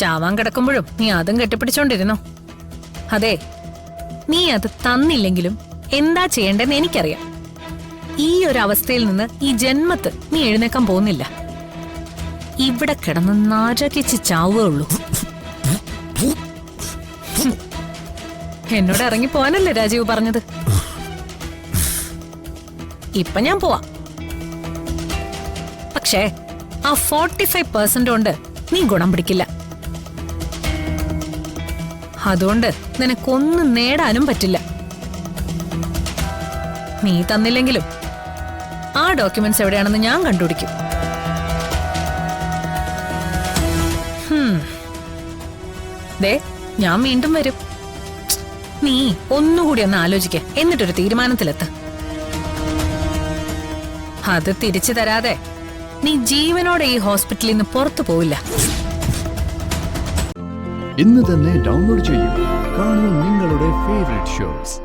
ചാവാൻ കിടക്കുമ്പോഴും നീ അതും കെട്ടിപ്പിടിച്ചോണ്ടിരുന്നോ? അതെ, നീ അത് തന്നില്ലെങ്കിലും എന്താ ചെയ്യേണ്ടെന്ന് എനിക്കറിയാം. ഈ ഒരു അവസ്ഥയിൽ നിന്ന് ഈ ജന്മത്ത് നീ എഴുന്നേക്കാൻ പോകുന്നില്ല. ഇവിടെ കിടന്ന് നാരകിച്ച് ചാവുകയുള്ളൂ. എന്നോട് ഇറങ്ങി പോവാനല്ലേ രാജീവ് പറഞ്ഞത്? ഇപ്പൊ ഞാൻ പോവാ. പക്ഷേ ആ 45% കൊണ്ട് നീ ഗുണം പിടിക്കില്ല. അതുകൊണ്ട് നിനക്കൊന്നും നേടാനും പറ്റില്ല. നീ തന്നില്ലെങ്കിലും ആ ഡോക്യുമെന്റ്സ് എവിടെയാണെന്ന് ഞാൻ കണ്ടുപിടിക്കും. ദേ, ഞാൻ വീണ്ടും വരും. നീ ഒന്നുകൂടി ഒന്ന് ആലോചിക്ക, എന്നിട്ടൊരു തീരുമാനത്തിലെത്ത്. അത് തിരിച്ചു തരാതെ നീ ജീവനോടെ ഈ ഹോസ്പിറ്റലിൽ നിന്ന് പുറത്തു പോവില്ല. ഇന്ന് തന്നെ ഡൗൺലോഡ് ചെയ്യൂ. കാണൂ നിങ്ങളുടെ ഫേവറേറ്റ് ഷോസ്.